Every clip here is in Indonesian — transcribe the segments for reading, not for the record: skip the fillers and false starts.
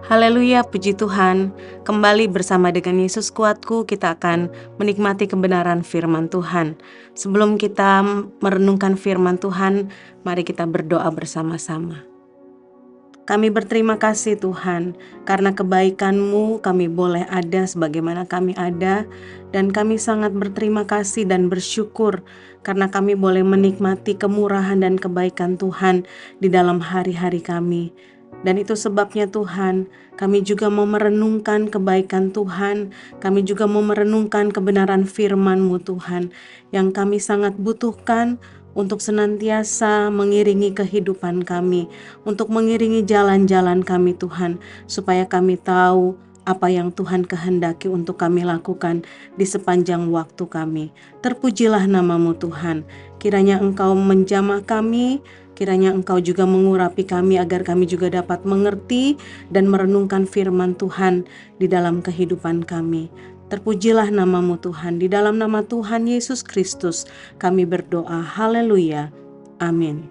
Haleluya, puji Tuhan. Kembali bersama dengan Yesus Kuatku, kita akan menikmati kebenaran firman Tuhan. Sebelum kita merenungkan firman Tuhan, mari kita berdoa bersama-sama. Kami berterima kasih Tuhan, karena kebaikan-Mu kami boleh ada sebagaimana kami ada, dan kami sangat berterima kasih dan bersyukur karena kami boleh menikmati kemurahan dan kebaikan Tuhan di dalam hari-hari kami. Dan itu sebabnya Tuhan, kami juga mau merenungkan kebaikan Tuhan, kami juga mau merenungkan kebenaran firman-Mu Tuhan, yang kami sangat butuhkan untuk senantiasa mengiringi kehidupan kami, untuk mengiringi jalan-jalan kami Tuhan, supaya kami tahu apa yang Tuhan kehendaki untuk kami lakukan di sepanjang waktu kami. Terpujilah nama-Mu Tuhan, kiranya Engkau menjamah kami, kiranya Engkau juga mengurapi kami agar kami juga dapat mengerti dan merenungkan firman Tuhan di dalam kehidupan kami. Terpujilah nama-Mu Tuhan, di dalam nama Tuhan Yesus Kristus kami berdoa, haleluya, amin.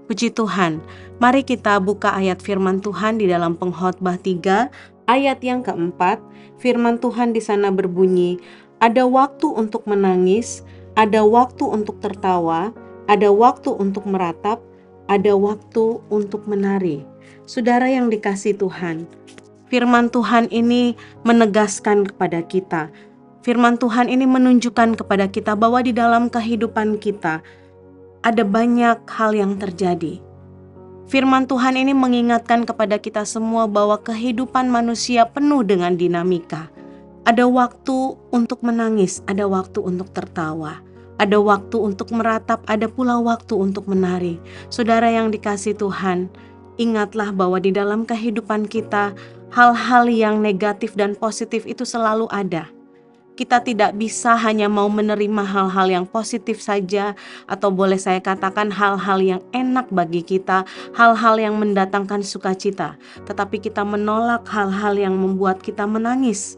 Puji Tuhan, mari kita buka ayat firman Tuhan di dalam Pengkhotbah 3, ayat yang keempat. Firman Tuhan di sana berbunyi, ada waktu untuk menangis, ada waktu untuk tertawa, ada waktu untuk meratap, ada waktu untuk menari. Saudara yang dikasihi Tuhan, firman Tuhan ini menegaskan kepada kita. Firman Tuhan ini menunjukkan kepada kita bahwa di dalam kehidupan kita ada banyak hal yang terjadi. Firman Tuhan ini mengingatkan kepada kita semua bahwa kehidupan manusia penuh dengan dinamika. Ada waktu untuk menangis, ada waktu untuk tertawa, ada waktu untuk meratap, ada pula waktu untuk menari. Saudara yang dikasihi Tuhan, ingatlah bahwa di dalam kehidupan kita, hal-hal yang negatif dan positif itu selalu ada. Kita tidak bisa hanya mau menerima hal-hal yang positif saja, atau boleh saya katakan hal-hal yang enak bagi kita, hal-hal yang mendatangkan sukacita, tetapi kita menolak hal-hal yang membuat kita menangis.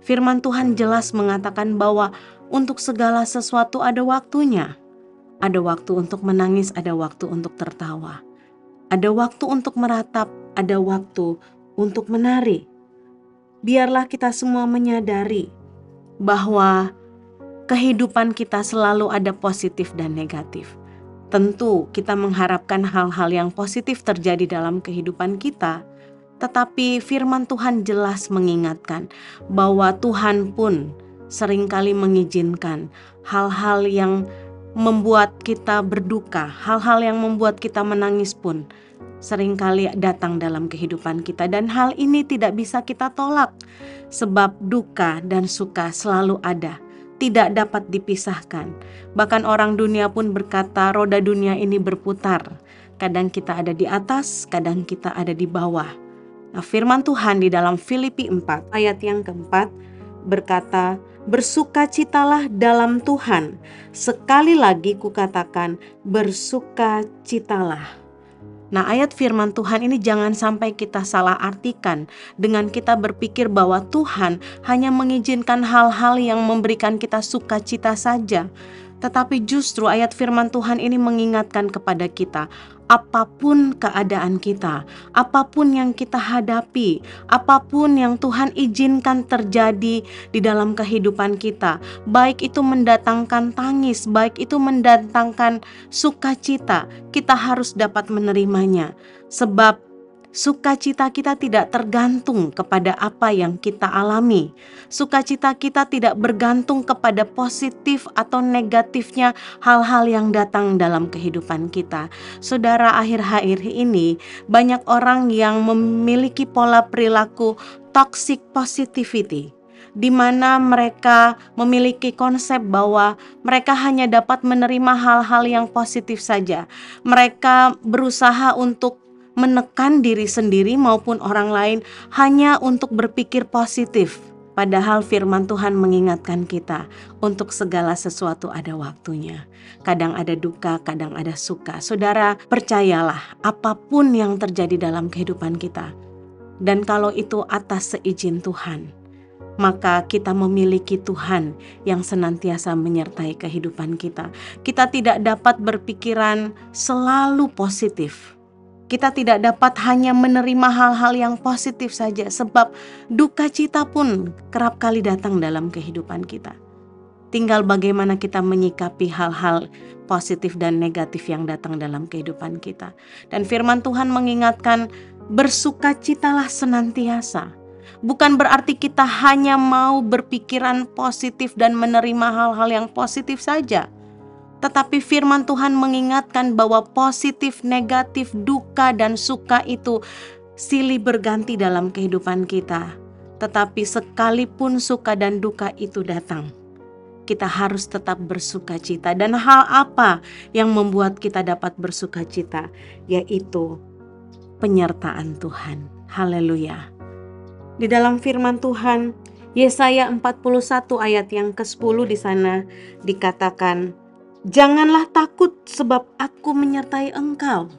Firman Tuhan jelas mengatakan bahwa untuk segala sesuatu ada waktunya. Ada waktu untuk menangis, ada waktu untuk tertawa. Ada waktu untuk meratap, ada waktu untuk menari. Biarlah kita semua menyadari bahwa kehidupan kita selalu ada positif dan negatif. Tentu kita mengharapkan hal-hal yang positif terjadi dalam kehidupan kita, tetapi firman Tuhan jelas mengingatkan bahwa Tuhan pun seringkali mengizinkan hal-hal yang membuat kita berduka, hal-hal yang membuat kita menangis pun seringkali datang dalam kehidupan kita, dan hal ini tidak bisa kita tolak sebab duka dan suka selalu ada, tidak dapat dipisahkan. Bahkan orang dunia pun berkata roda dunia ini berputar, kadang kita ada di atas, kadang kita ada di bawah. Nah, firman Tuhan di dalam Filipi 4 ayat yang keempat berkata, bersukacitalah dalam Tuhan. Sekali lagi kukatakan, bersukacitalah. Nah, ayat firman Tuhan ini jangan sampai kita salah artikan dengan kita berpikir bahwa Tuhan hanya mengizinkan hal-hal yang memberikan kita sukacita saja. Tetapi justru ayat firman Tuhan ini mengingatkan kepada kita, apapun keadaan kita, apapun yang kita hadapi, apapun yang Tuhan izinkan terjadi di dalam kehidupan kita, baik itu mendatangkan tangis, baik itu mendatangkan sukacita, kita harus dapat menerimanya. Sebab sukacita kita tidak tergantung kepada apa yang kita alami. Sukacita kita tidak bergantung kepada positif atau negatifnya hal-hal yang datang dalam kehidupan kita. Saudara, akhir-akhir ini banyak orang yang memiliki pola perilaku toxic positivity, di mana mereka memiliki konsep bahwa mereka hanya dapat menerima hal-hal yang positif saja. Mereka berusaha untuk menekan diri sendiri maupun orang lain hanya untuk berpikir positif. Padahal firman Tuhan mengingatkan kita untuk segala sesuatu ada waktunya. Kadang ada duka, kadang ada suka. Saudara, percayalah apapun yang terjadi dalam kehidupan kita, dan kalau itu atas seizin Tuhan, maka kita memiliki Tuhan yang senantiasa menyertai kehidupan kita. Kita tidak dapat berpikiran selalu positif. Kita tidak dapat hanya menerima hal-hal yang positif saja, sebab duka cita pun kerap kali datang dalam kehidupan kita. Tinggal bagaimana kita menyikapi hal-hal positif dan negatif yang datang dalam kehidupan kita. Dan firman Tuhan mengingatkan, bersukacitalah senantiasa. Bukan berarti kita hanya mau berpikiran positif dan menerima hal-hal yang positif saja. Tetapi firman Tuhan mengingatkan bahwa positif, negatif, duka, dan suka itu silih berganti dalam kehidupan kita. Tetapi sekalipun suka dan duka itu datang, kita harus tetap bersukacita. Dan hal apa yang membuat kita dapat bersukacita? Yaitu penyertaan Tuhan. Haleluya. Di dalam firman Tuhan, Yesaya 41 ayat yang ke-10 di sana dikatakan, "Janganlah takut sebab aku menyertai engkau.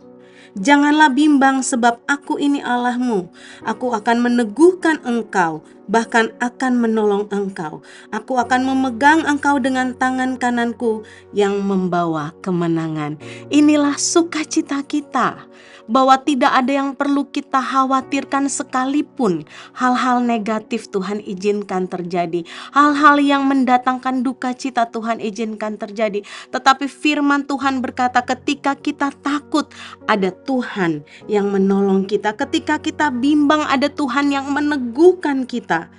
Janganlah bimbang sebab aku ini Allahmu. Aku akan meneguhkan engkau, bahkan akan menolong engkau. Aku akan memegang engkau dengan tangan kananku yang membawa kemenangan." Inilah sukacita kita, bahwa tidak ada yang perlu kita khawatirkan sekalipun hal-hal negatif Tuhan izinkan terjadi. Hal-hal yang mendatangkan duka cita Tuhan izinkan terjadi. Tetapi firman Tuhan berkata, ketika kita takut, ada Tuhan yang menolong kita. Ketika kita bimbang, ada Tuhan yang meneguhkan kita.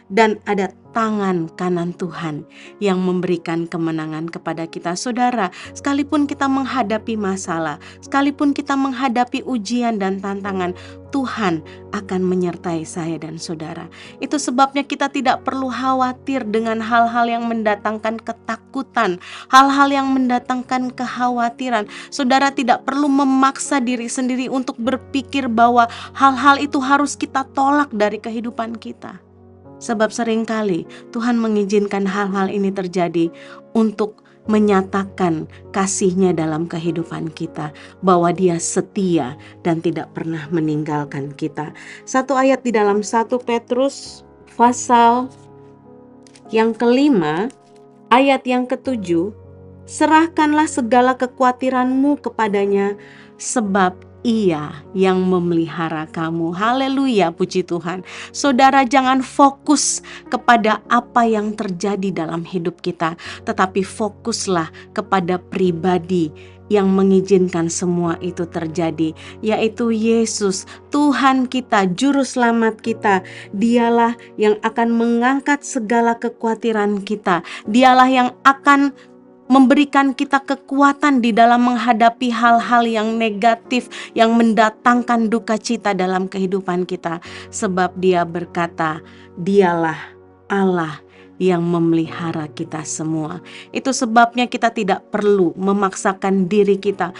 Dan ada tangan kanan Tuhan yang memberikan kemenangan kepada kita. Saudara, sekalipun kita menghadapi masalah, sekalipun kita menghadapi ujian dan tantangan, Tuhan akan menyertai saya dan saudara. Itu sebabnya kita tidak perlu khawatir dengan hal-hal yang mendatangkan ketakutan, hal-hal yang mendatangkan kekhawatiran. Saudara tidak perlu memaksa diri sendiri untuk berpikir bahwa hal-hal itu harus kita tolak dari kehidupan kita. Sebab seringkali Tuhan mengizinkan hal-hal ini terjadi untuk menyatakan kasih-Nya dalam kehidupan kita, bahwa Dia setia dan tidak pernah meninggalkan kita. Satu ayat di dalam 1 Petrus pasal yang ke-5 ayat yang ke-7, "Serahkanlah segala kekhawatiranmu kepadanya, sebab Ia yang memelihara kamu." Haleluya, puji Tuhan. Saudara, jangan fokus kepada apa yang terjadi dalam hidup kita, tetapi fokuslah kepada pribadi yang mengizinkan semua itu terjadi, yaitu Yesus, Tuhan kita, Juru Selamat kita. Dialah yang akan mengangkat segala kekhawatiran kita. Dialah yang akan memberikan kita kekuatan di dalam menghadapi hal-hal yang negatif yang mendatangkan duka cita dalam kehidupan kita. Sebab Dia berkata, Dialah Allah yang memelihara kita semua. Itu sebabnya kita tidak perlu memaksakan diri kita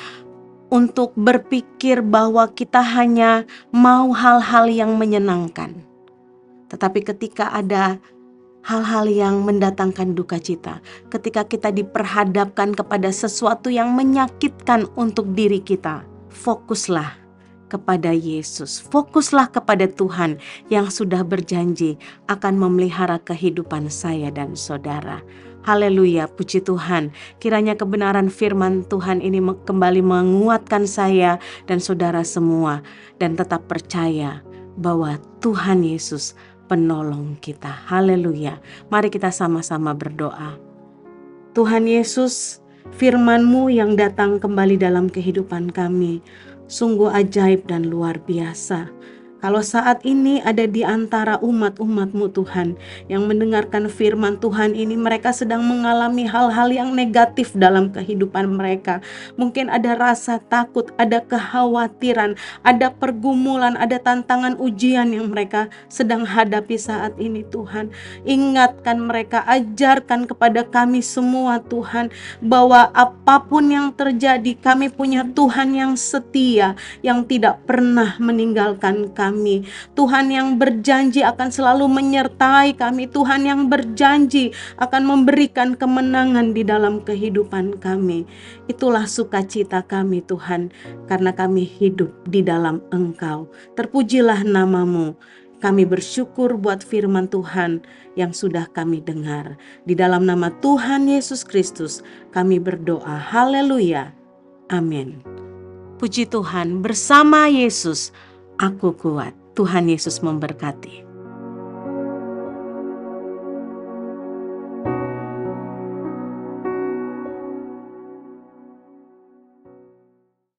untuk berpikir bahwa kita hanya mau hal-hal yang menyenangkan. Tetapi ketika ada hal-hal yang mendatangkan duka cita, ketika kita diperhadapkan kepada sesuatu yang menyakitkan untuk diri kita, fokuslah kepada Yesus, fokuslah kepada Tuhan yang sudah berjanji akan memelihara kehidupan saya dan saudara. Haleluya, puji Tuhan. Kiranya kebenaran firman Tuhan ini kembali menguatkan saya dan saudara semua, dan tetap percaya bahwa Tuhan Yesus penolong kita. Haleluya. Mari kita sama-sama berdoa. Tuhan Yesus, firman-Mu yang datang kembali dalam kehidupan kami sungguh ajaib dan luar biasa. Kalau saat ini ada di antara umat-umat-Mu Tuhan yang mendengarkan firman Tuhan ini, mereka sedang mengalami hal-hal yang negatif dalam kehidupan mereka. Mungkin ada rasa takut, ada kekhawatiran, ada pergumulan, ada tantangan ujian yang mereka sedang hadapi saat ini Tuhan. Ingatkan mereka, ajarkan kepada kami semua Tuhan, bahwa apapun yang terjadi kami punya Tuhan yang setia, yang tidak pernah meninggalkan kami. Tuhan yang berjanji akan selalu menyertai kami. Tuhan yang berjanji akan memberikan kemenangan di dalam kehidupan kami. Itulah sukacita kami Tuhan, karena kami hidup di dalam Engkau. Terpujilah nama-Mu. Kami bersyukur buat firman Tuhan yang sudah kami dengar. Di dalam nama Tuhan Yesus Kristus kami berdoa. Haleluya. Amin. Puji Tuhan, bersama Yesus aku kuat. Tuhan Yesus memberkati.